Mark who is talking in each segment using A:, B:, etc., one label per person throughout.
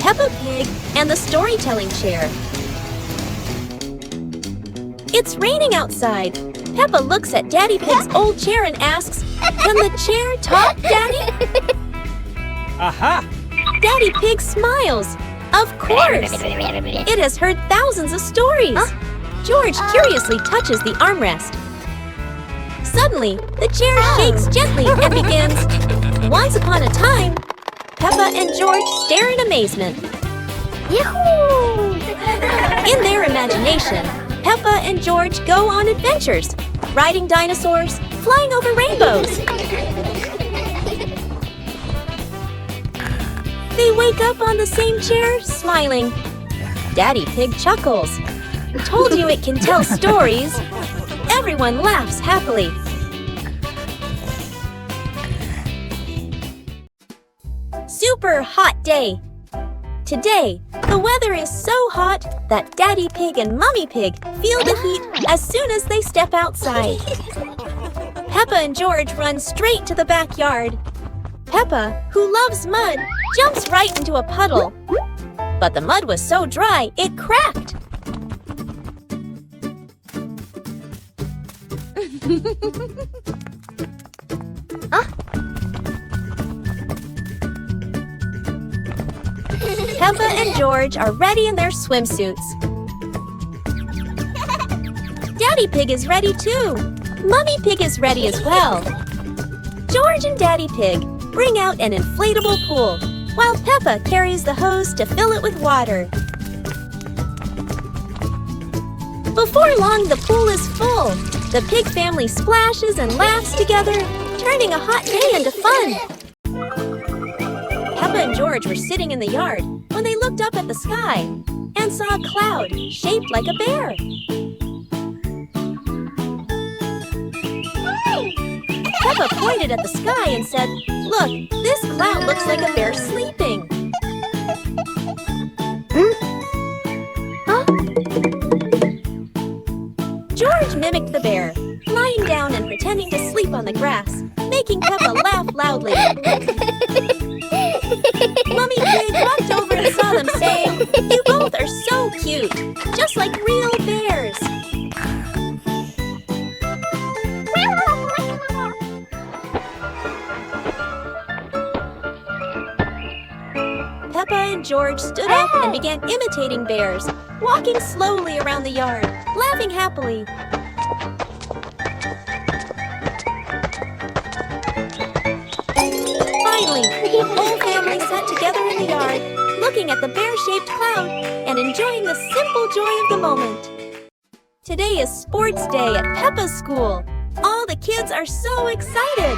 A: Peppa Pig and the storytelling chair. It's raining outside. Peppa looks at Daddy Pig's old chair and asks, "Can the chair talk, Daddy?"
B: Aha!
A: Daddy Pig smiles. Of course! It has heard thousands of stories. George curiously touches the armrest. Suddenly, the chair shakes gently and begins, "Once upon a time." Peppa and George stare in amazement. Yahoo! In their imagination, Peppa and George go on adventures, riding dinosaurs, flying over rainbows. They wake up on the same chair, smiling. Daddy Pig chuckles. Told you it can tell stories. Everyone laughs happily. Super hot day. Today, the weather is so hot that Daddy Pig and Mummy Pig feel the heat as soon as they step outside. Peppa and George run straight to the backyard. Peppa, who loves mud, jumps right into a puddle. But the mud was so dry, it cracked. Peppa and George are ready in their swimsuits. Daddy Pig is ready too. Mummy Pig is ready as well. George and Daddy Pig bring out an inflatable pool, while Peppa carries the hose to fill it with water. Before long, the pool is full. The pig family splashes and laughs together, turning a hot day into fun. Peppa and George were sitting in the yard when they looked up at the sky and saw a cloud shaped like a bear. Peppa pointed at the sky and said, "Look, this cloud looks like a bear sleeping." George mimicked the bear, lying down and pretending to sleep on the grass, making Peppa laugh loudly. Mummy Pig walked over and saw them, saying, "You both are so cute, just like real bears." Peppa and George stood up and began imitating bears, walking slowly around the yard, laughing happily. Finally, the whole family sat together in the yard, looking at the bear-shaped cloud and enjoying the simple joy of the moment. Today is sports day at Peppa's school. All the kids are so excited.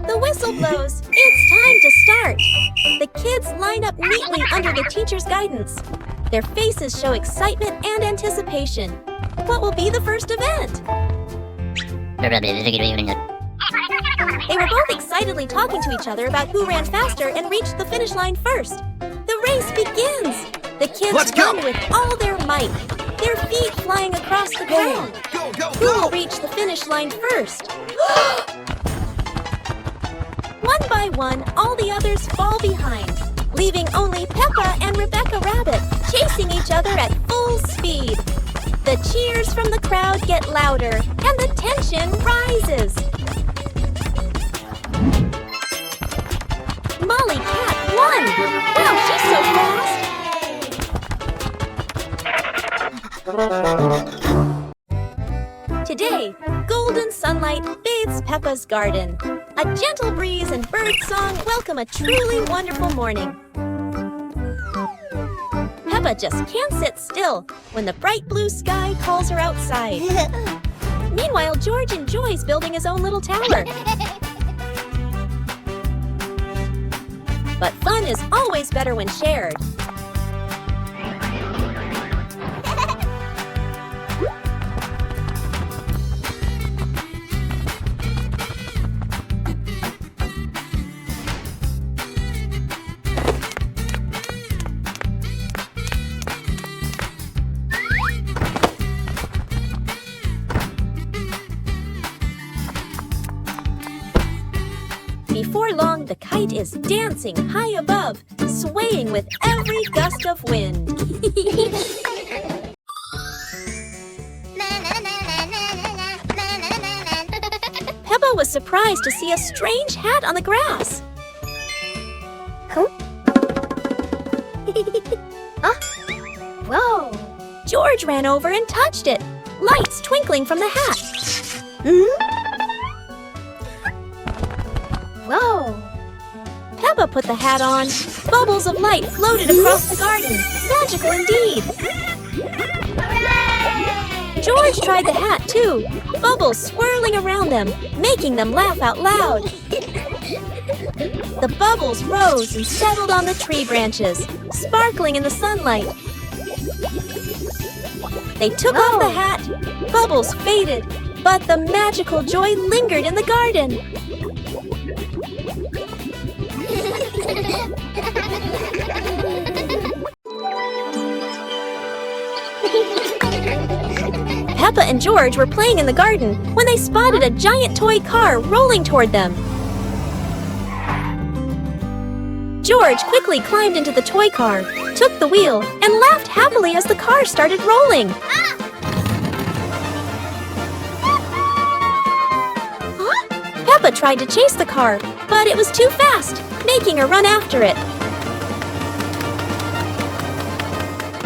A: The whistle blows. It's time to start. The kids line up neatly under the teacher's guidance. Their faces show excitement and anticipation. What will be the first event? They were both excitedly talking to each other about who ran faster and reached the finish line first. The race begins. The kids run with all their might, their feet flying across the ground. Who will reach the finish line first? One by one, all the others fall behind, leaving only Peppa and Rebecca Rabbit chasing each other at full speed. The cheers from the crowd get louder, and the tension rises. Molly Cat won! Wow, she's so fast! Today, golden sunlight bathes Peppa's garden. A gentle breeze and bird song welcome a truly wonderful morning. Peppa just can't sit still when the bright blue sky calls her outside. Meanwhile, George enjoys building his own little tower. But fun is always better when shared. Before long, the kite is dancing high above, swaying with every gust of wind. Peppa was surprised to see a strange hat on the grass.
C: Huh? Whoa!
A: George ran over and touched it, lights twinkling from the hat.
C: Whoa!
A: Peppa put the hat on. Bubbles of light floated across the garden. Magical indeed. George tried the hat too, bubbles swirling around them, making them laugh out loud. The bubbles rose and settled on the tree branches, sparkling in the sunlight. They took off the hat, bubbles faded, but the magical joy lingered in the garden. Peppa and George were playing in the garden when they spotted a giant toy car rolling toward them. George quickly climbed into the toy car, took the wheel, and laughed happily as the car started rolling. Peppa tried to chase the car, but it was too fast, making her run after it.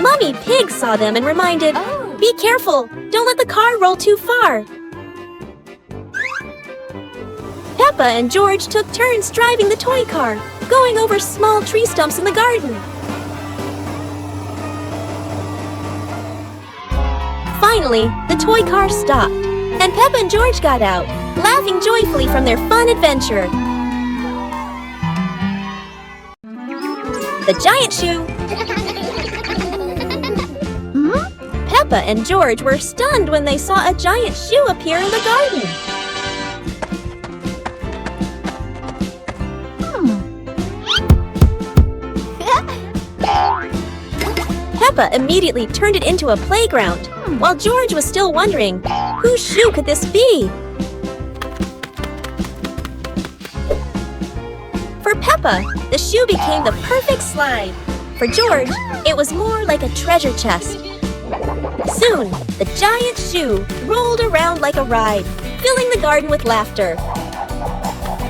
A: Mummy Pig saw them and reminded, "Be careful, don't let the car roll too far." Peppa and George took turns driving the toy car, going over small tree stumps in the garden. Finally, the toy car stopped, and Peppa and George got out, laughing joyfully from their fun adventure. The giant shoe. Peppa and George were stunned when they saw a giant shoe appear in the garden. Peppa immediately turned it into a playground, while George was still wondering, whose shoe could this be? For Peppa, the shoe became the perfect slide. For George, it was more like a treasure chest. Soon, the giant shoe rolled around like a ride, filling the garden with laughter.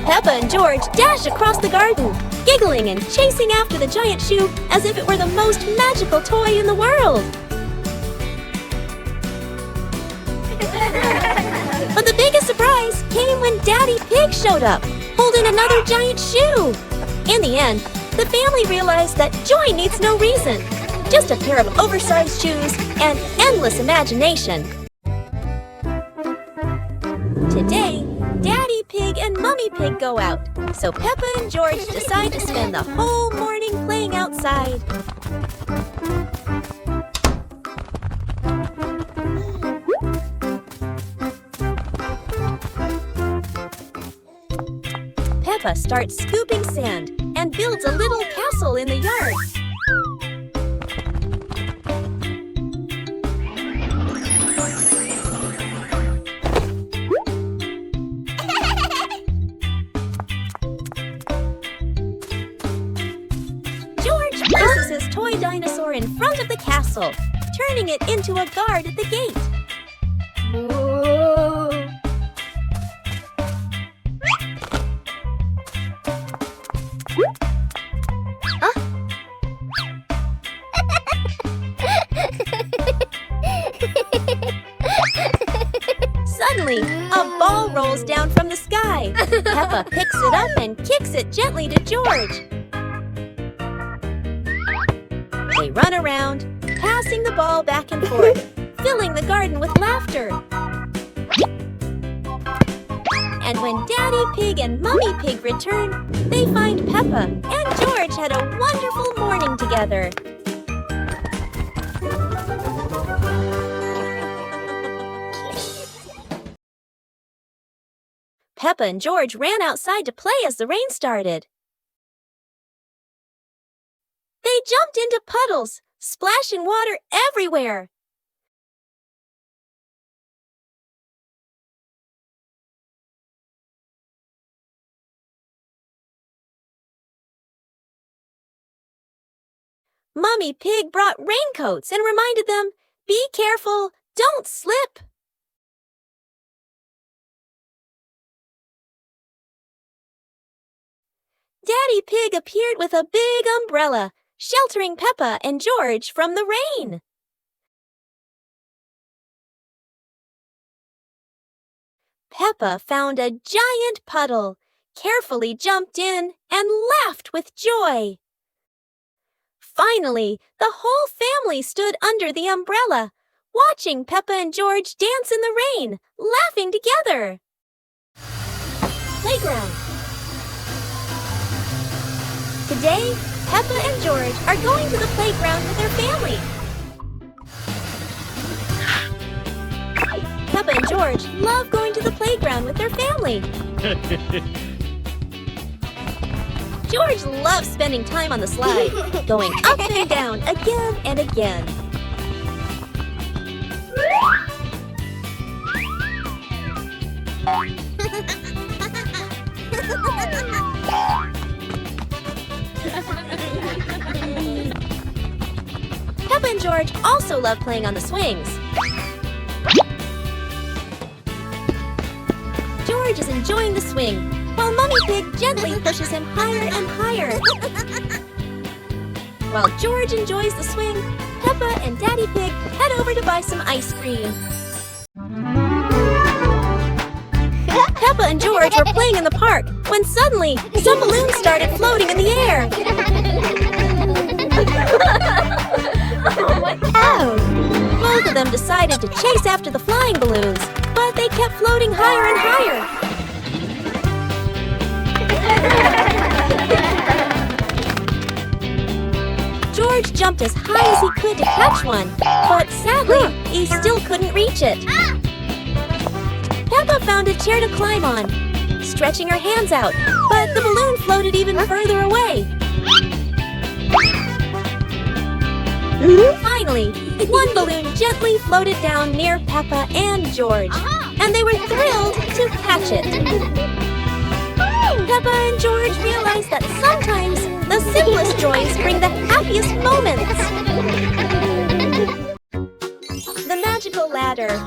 A: Peppa and George dashed across the garden, giggling and chasing after the giant shoe as if it were the most magical toy in the world. But the biggest surprise came when Daddy Pig showed up, holding another giant shoe. In the end, the family realized that joy needs no reason, just a pair of oversized shoes and endless imagination. Today, Daddy Pig and Mummy Pig go out, so Peppa and George decide to spend the whole morning playing outside. Peppa starts scooping sand and builds a little castle in the yard. George places his toy dinosaur in front of the castle, turning it into a guard at the gate. Suddenly, a ball rolls down from the sky. Peppa picks it up and kicks it gently to George. They run around, passing the ball back and forth, filling the garden with laughter. And when Daddy Pig and Mummy Pig return, they find Peppa and George had a wonderful morning together. Peppa and George ran outside to play as the rain started. They jumped into puddles, splashing water everywhere. Mummy Pig brought raincoats and reminded them, "Be careful, don't slip." Daddy Pig appeared with a big umbrella, sheltering Peppa and George from the rain. Peppa found a giant puddle, carefully jumped in, and laughed with joy. Finally, the whole family stood under the umbrella, watching Peppa and George dance in the rain, laughing together. Playground. Today, Peppa and George are going to the playground with their family. Peppa and George love going to the playground with their family. George loves spending time on the slide, going up and down again and again. Peppa and George also love playing on the swings. George is enjoying the swing, while Mummy Pig gently pushes him higher and higher. While George enjoys the swing, Peppa and Daddy Pig head over to buy some ice cream. Peppa and George were playing in the park when suddenly some balloons started floating in the air. Both of them decided to chase after the flying balloons, but they kept floating higher and higher. George jumped as high as he could to catch one, but sadly, he still couldn't reach it. Peppa found a chair to climb on, stretching her hands out, but the balloon floated even further away. Finally, one balloon gently floated down near Peppa and George, and they were thrilled to catch it. Peppa and George realized that sometimes the simplest joys bring the happiest moments. The magical ladder.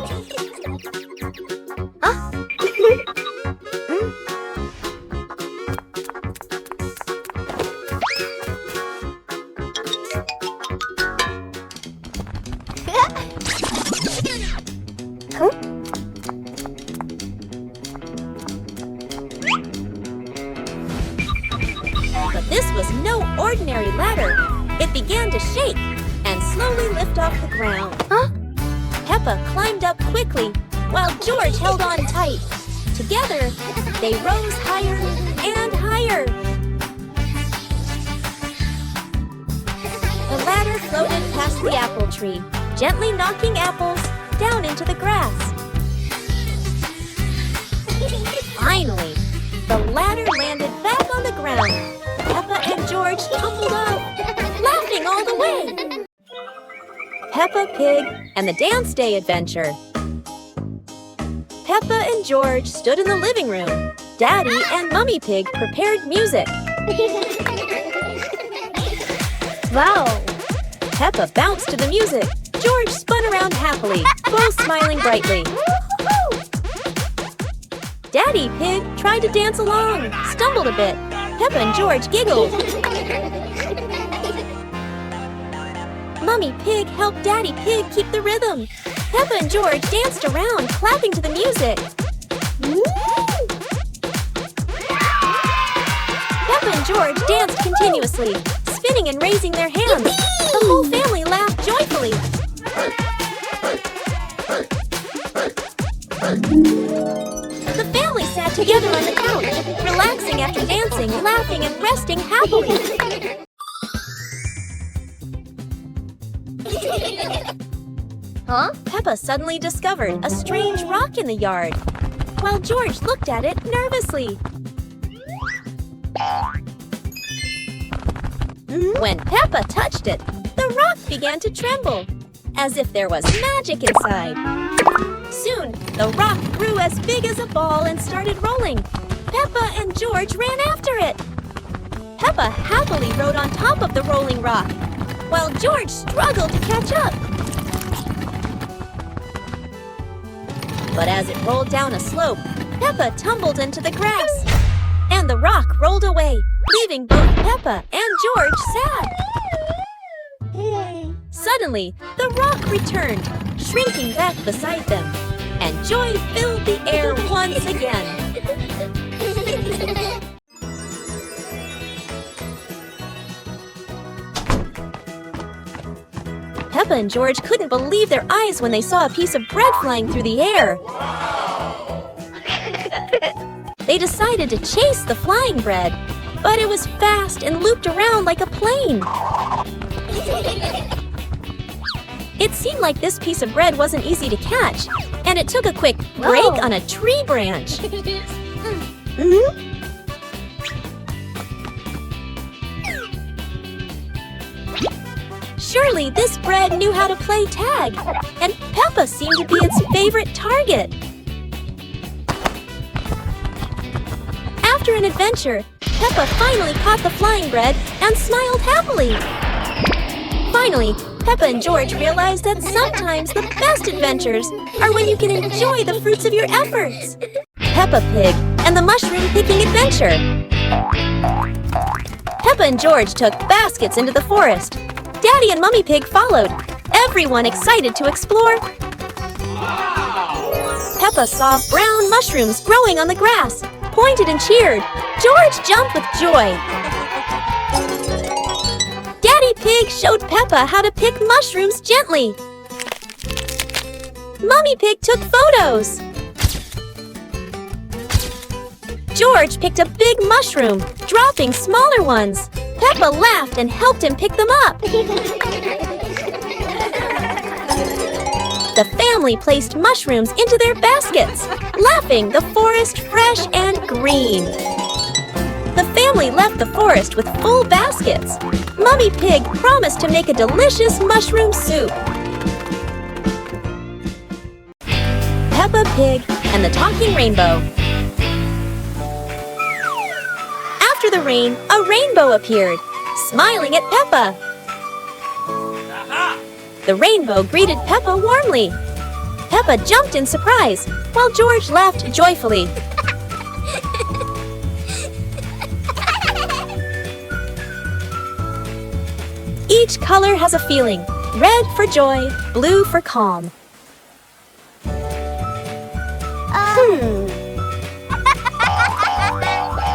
A: But this was no ordinary ladder. It began to shake and slowly lift off the ground. Peppa climbed up quickly while George held on tight. Together, they rose higher and higher. The ladder floated past the apple tree, gently knocking apples down into the grass. Finally, the ladder landed back on the ground. Peppa and George tumbled off, laughing all the way. Peppa Pig and the Dance Day Adventure. Peppa and George stood in the living room. Daddy and Mummy Pig prepared music.
C: Wow!
A: Peppa bounced to the music. George spun around happily, both smiling brightly. Daddy Pig tried to dance along, stumbled a bit. Peppa and George giggled. Mummy Pig helped Daddy Pig keep the rhythm. Peppa and George danced around, clapping to the music. Peppa and George danced continuously, spinning and raising their hands. The whole family laughed joyfully. The family sat together on the couch, relaxing after dancing, laughing, and resting happily. Peppa suddenly discovered a strange rock in the yard, while George looked at it nervously. When Peppa touched it, the rock began to tremble, as if there was magic inside. Soon, the rock grew as big as a ball and started rolling. Peppa and George ran after it. Peppa happily rode on top of the rolling rock. while George struggled to catch up. But as it rolled down a slope, Peppa tumbled into the grass, and the rock rolled away, leaving both Peppa and George sad. Suddenly, the rock returned, shrinking back beside them, and joy filled the air once again. Peppa and George couldn't believe their eyes when they saw a piece of bread flying through the air. They decided to chase the flying bread, but it was fast and looped around like a plane. It seemed like this piece of bread wasn't easy to catch, and it took a quick break on a tree branch. Surely this bread knew how to play tag, and Peppa seemed to be its favorite target. After an adventure, Peppa finally caught the flying bread and smiled happily. Finally, Peppa and George realized that sometimes the best adventures are when you can enjoy the fruits of your efforts. Peppa Pig and the Mushroom Picking Adventure. Peppa and George took baskets into the forest. Daddy and Mummy Pig followed, everyone excited to explore. Peppa saw brown mushrooms growing on the grass, pointed and cheered. George jumped with joy. Daddy Pig showed Peppa how to pick mushrooms gently. Mummy Pig took photos. George picked a big mushroom, dropping smaller ones. Peppa laughed and helped him pick them up. The family placed mushrooms into their baskets, laughing the forest fresh and green. The family left the forest with full baskets. Mummy Pig promised to make a delicious mushroom soup. Peppa Pig and the Talking Rainbow. After the rain, a rainbow appeared, smiling at Peppa. The rainbow greeted Peppa warmly. Peppa jumped in surprise, while George laughed joyfully. Each color has a feeling. Red for joy, blue for calm.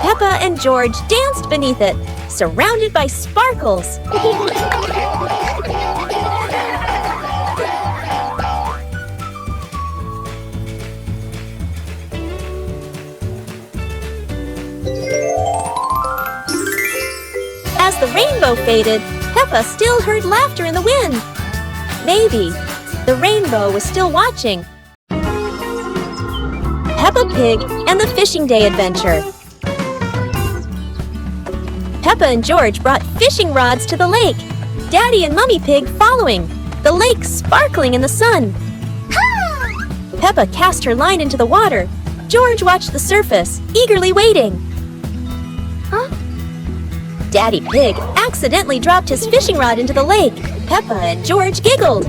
A: Peppa and George danced beneath it, surrounded by sparkles. As the rainbow faded, Peppa still heard laughter in the wind. Maybe the rainbow was still watching. Peppa Pig and the Fishing Day Adventure. Peppa and George brought fishing rods to the lake, Daddy and Mummy Pig following, the lake sparkling in the sun. Peppa cast her line into the water. George watched the surface, eagerly waiting. Daddy Pig accidentally dropped his fishing rod into the lake. Peppa and George giggled.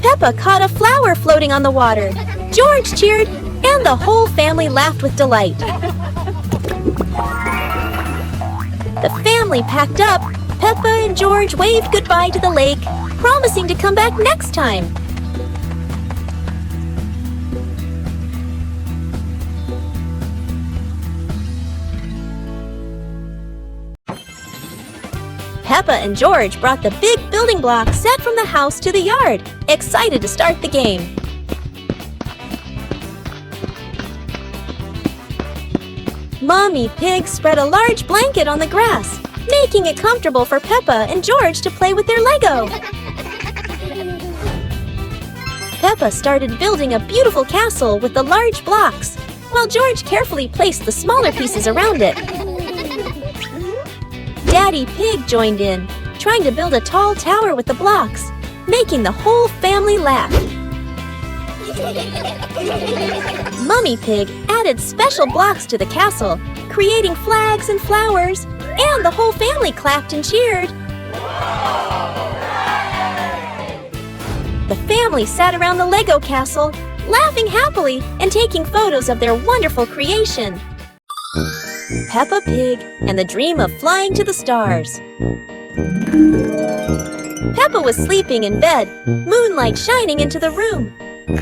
A: Peppa caught a flower floating on the water. George cheered, and the whole family laughed with delight. The family packed up. Peppa and George waved goodbye to the lake, promising to come back next time. Peppa and George brought the big building block set from the house to the yard, excited to start the game. Mummy Pig spread a large blanket on the grass, making it comfortable for Peppa and George to play with their Lego. Peppa started building a beautiful castle with the large blocks, while George carefully placed the smaller pieces around it. Daddy Pig joined in, trying to build a tall tower with the blocks, making the whole family laugh. Mummy Pig added special blocks to the castle, creating flags and flowers. And the whole family clapped and cheered. The family sat around the Lego castle, laughing happily and taking photos of their wonderful creation. Peppa Pig and the dream of flying to the stars. Peppa was sleeping in bed, moonlight shining into the room,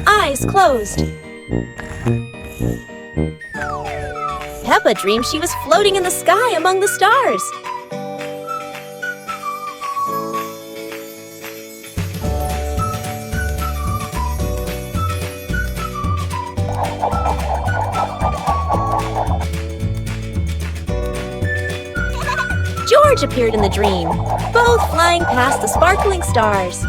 A: eyes closed. Peppa dreamed she was floating in the sky among the stars. George appeared in the dream, both flying past the sparkling stars.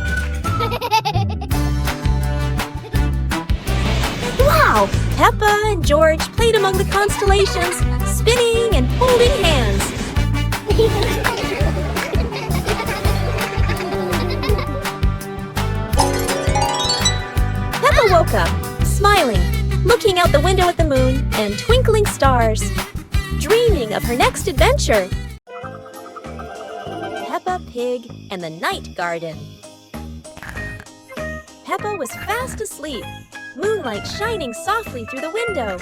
A: Wow! Peppa and George played among the constellations, spinning and holding hands. Peppa woke up, smiling, looking out the window at the moon and twinkling stars, dreaming of her next adventure. Peppa Pig and the Night Garden. Peppa was fast asleep, moonlight shining softly through the window.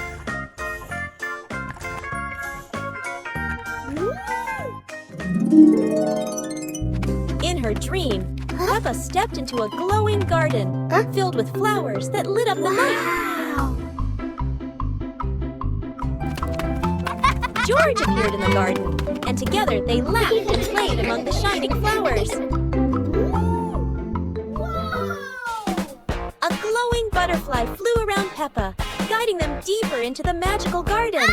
A: In her dream, Peppa stepped into a glowing garden filled with flowers that lit up the night. George appeared in the garden, and together they laughed and played among the shining flowers. A glowing butterfly flew around Peppa, guiding them deeper into the magical garden.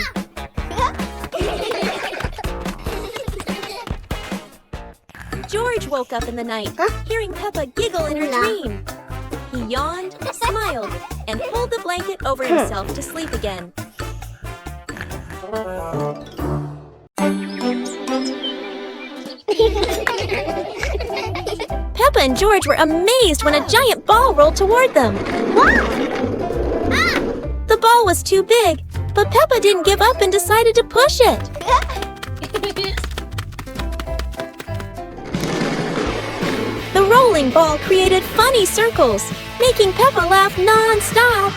A: George woke up in the night, hearing Peppa giggle in her dream. He yawned, smiled, and pulled the blanket over himself to sleep again. Peppa and George were amazed when a giant ball rolled toward them. The ball was too big, but Peppa didn't give up and decided to push it. The rolling ball created funny circles, making Peppa laugh non-stop.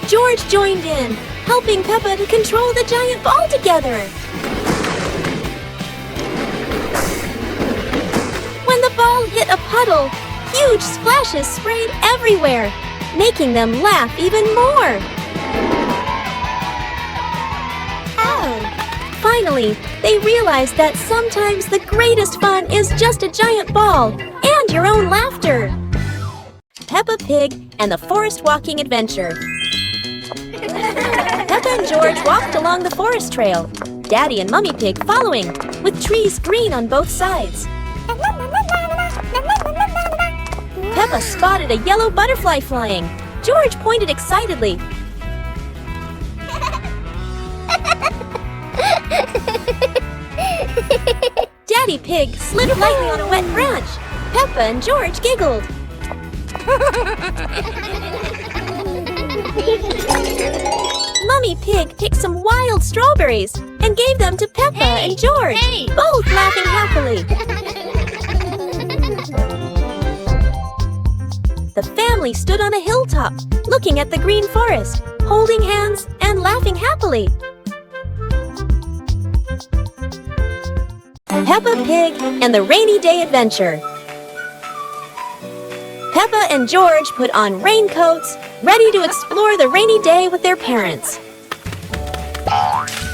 A: George joined in, helping Peppa to control the giant ball together. When the ball hit a puddle, huge splashes sprayed everywhere, making them laugh even more. Finally, they realized that sometimes the greatest fun is just a giant ball and your own laughter. Peppa Pig and the Forest Walking Adventure. Peppa and George walked along the forest trail, Daddy and Mummy Pig following, with trees green on both sides. Peppa spotted a yellow butterfly flying. George pointed excitedly. Daddy Pig slid lightly on a wet branch. Peppa and George giggled. Mummy Pig picked some wild strawberries and gave them to Peppa and George, both laughing happily. The family stood on a hilltop, looking at the green forest, holding hands and laughing happily. Peppa Pig and the Rainy Day Adventure. Peppa and George put on raincoats, ready to explore the rainy day with their parents.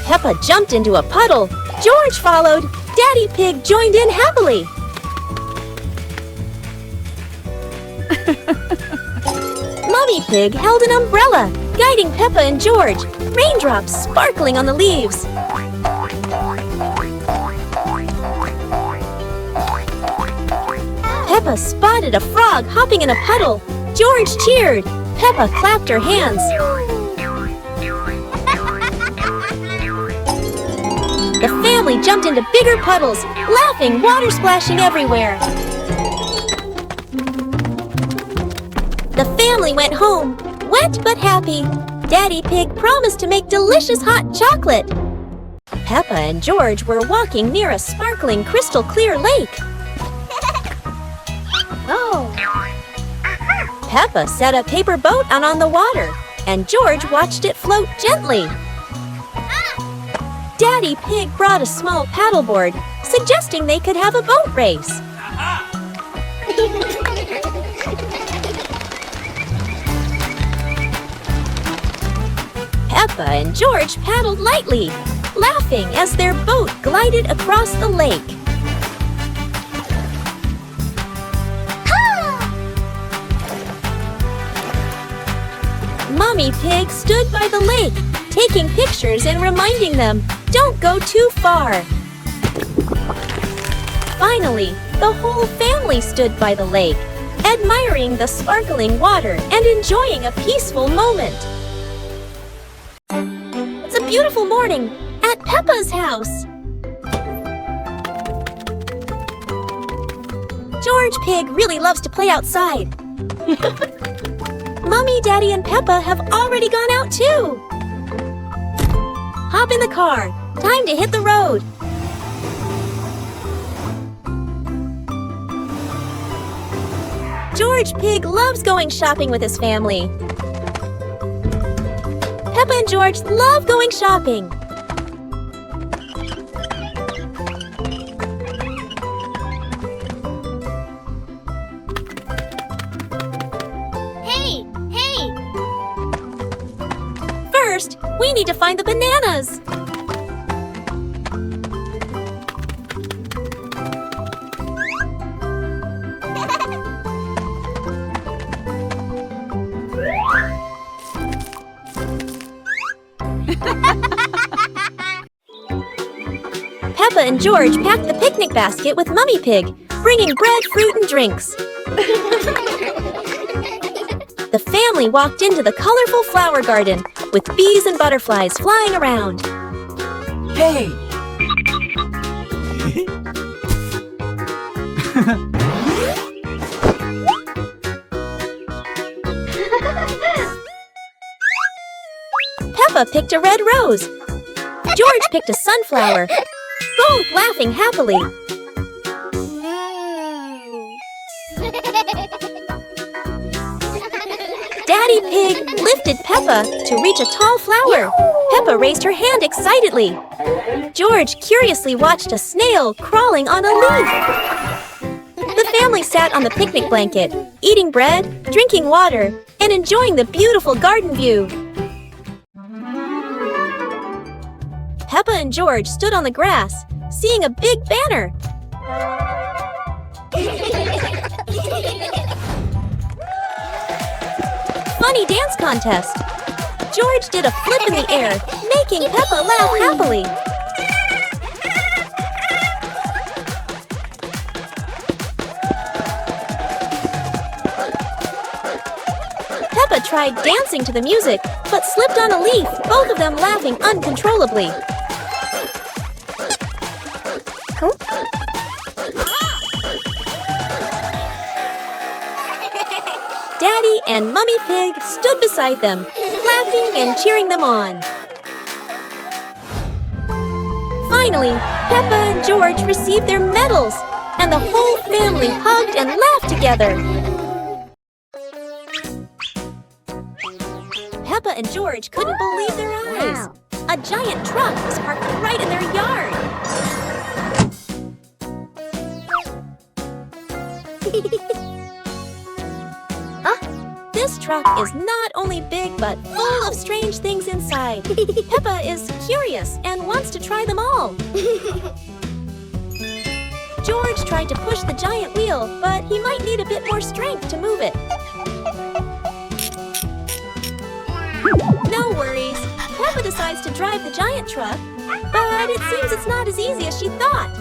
A: Peppa jumped into a puddle. George followed. Daddy Pig joined in happily. Mummy Pig held an umbrella, guiding Peppa and George, raindrops sparkling on the leaves. Peppa spotted a frog hopping in a puddle. George cheered. Peppa clapped her hands. The family jumped into bigger puddles, laughing, water splashing everywhere. The family went home, wet but happy. Daddy Pig promised to make delicious hot chocolate. Peppa and George were walking near a sparkling crystal clear lake.
C: Oh.
A: Peppa set a paper boat out on the water, and George watched it float gently. Daddy Pig brought a small paddleboard, suggesting they could have a boat race. Peppa and George paddled lightly, laughing as their boat glided across the lake. Mommy Pig stood by the lake, taking pictures and reminding them, don't go too far. Finally, the whole family stood by the lake, admiring the sparkling water and enjoying a peaceful moment. It's a beautiful morning at Peppa's house. George Pig really loves to play outside. Mommy, Daddy, and Peppa have already gone out too. Hop in the car. Time to hit the road. George Pig loves going shopping with his family. Peppa and George love going shopping.
C: Hey! Hey!
A: First, we need to find the bananas. Peppa and George packed the picnic basket with Mummy Pig, bringing bread, fruit, and drinks. The family walked into the colorful flower garden with bees and butterflies flying around.
B: Hey!
A: Peppa picked a red rose. George picked a sunflower, both laughing happily. Daddy Pig lifted Peppa to reach a tall flower. Peppa raised her hand excitedly. George curiously watched a snail crawling on a leaf. The family sat on the picnic blanket, eating bread, drinking water, and enjoying the beautiful garden view. Peppa and George stood on the grass, seeing a big banner. Funny dance contest. George did a flip in the air, making Peppa laugh happily. Peppa tried dancing to the music, but slipped on a leaf, both of them laughing uncontrollably. Daddy and Mummy Pig stood beside them, laughing and cheering them on. Finally, Peppa and George received their medals, and the whole family hugged and laughed together. Peppa and George couldn't believe their eyes.
C: Wow.
A: A giant truck was parked right in their yard. This truck is not only big but full of strange things inside. Peppa is curious and wants to try them all. George tried to push the giant wheel, but he might need a bit more strength to move it. No worries. Peppa decides to drive the giant truck, but it seems it's not as easy as she thought.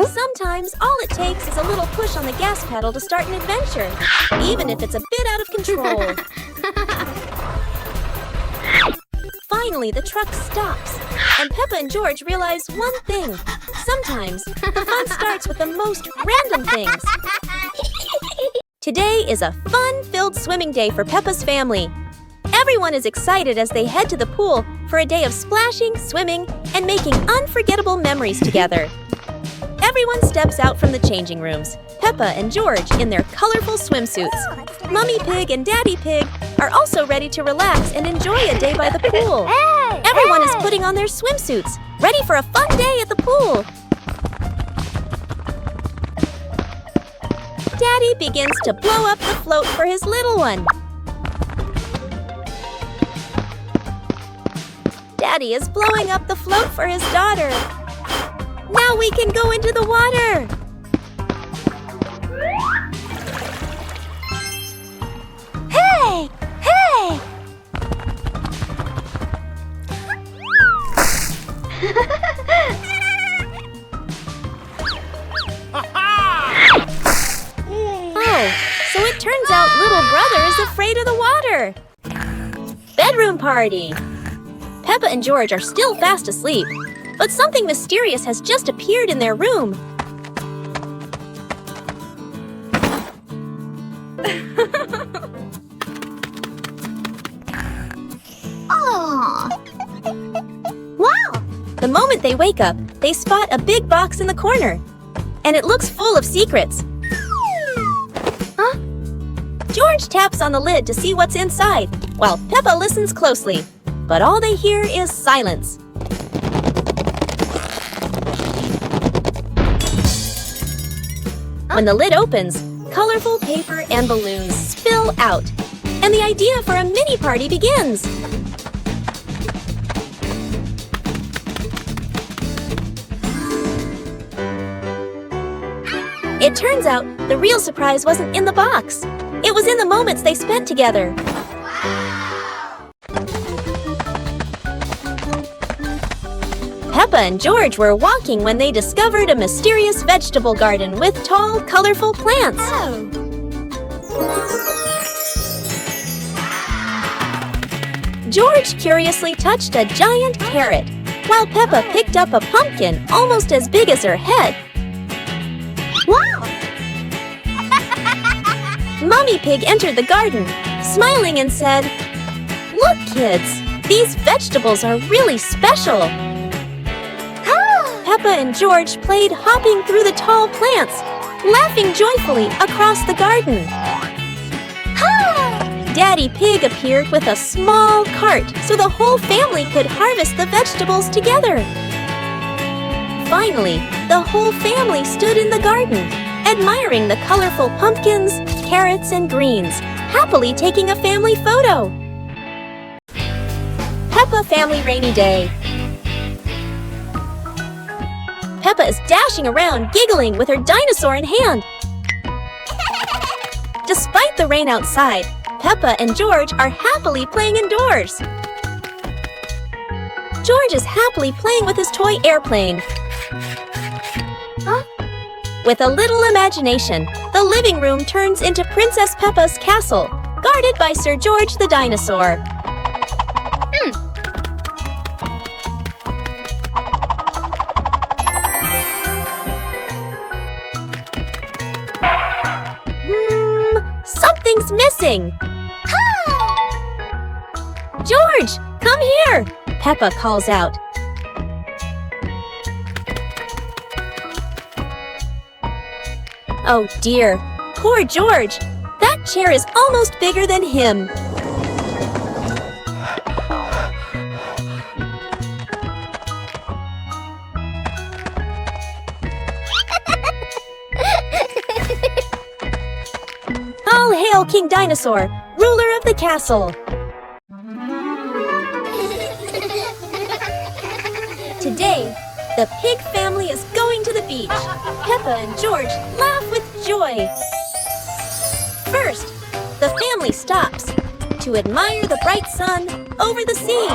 A: Sometimes all it takes is a little push on the gas pedal to start an adventure, even if it's a bit out of control. Finally, the truck stops, and Peppa and George realize one thing. Sometimes the fun starts with the most random things. Today is a fun-filled swimming day for Peppa's family. Everyone is excited as they head to the pool for a day of splashing, swimming, and making unforgettable memories together. Everyone steps out from the changing rooms, Peppa and George in their colorful swimsuits. Mummy Pig and Daddy Pig are also ready to relax and enjoy a day by the pool. Everyone is putting on their swimsuits, ready for a fun day at the pool. Daddy begins to blow up the float for his little one. Daddy is blowing up the float for his daughter. Now we can go into the water.
C: Hey! Hey!
A: Oh, so it turns out little brother is afraid of the water. Bedroom party. Peppa and George are still fast asleep, but something mysterious has just appeared in their room.
C: Wow!
A: The moment they wake up, they spot a big box in the corner, and it looks full of secrets.
C: Huh?
A: George taps on the lid to see what's inside, while Peppa listens closely, but all they hear is silence. When the lid opens, colorful paper and balloons spill out, and the idea for a mini party begins. It turns out the real surprise wasn't in the box. It was in the moments they spent together. Peppa and George were walking when they discovered a mysterious vegetable garden with tall, colorful plants. George curiously touched a giant carrot, while Peppa picked up a pumpkin almost as big as her head.
C: Wow!
A: Mummy Pig entered the garden, smiling and said, "Look, kids, these vegetables are really special." Peppa and George played hopping through the tall plants, laughing joyfully across the garden. Daddy Pig appeared with a small cart so the whole family could harvest the vegetables together. Finally, the whole family stood in the garden, admiring the colorful pumpkins, carrots, and greens, happily taking a family photo. Peppa Family Rainy Day. Peppa is dashing around, giggling with her dinosaur in hand. Despite the rain outside, Peppa and George are happily playing indoors. George is happily playing with his toy airplane. With a little imagination, the living room turns into Princess Peppa's castle, guarded by Sir George the dinosaur. Something's missing. George, come here, Peppa calls out. Oh dear, poor George. That chair is almost bigger than him. All hail King Dinosaur, ruler of the castle. Today, the pig family is going to the beach. Peppa and George laugh with joy. First, the family stops to admire the bright sun over the sea.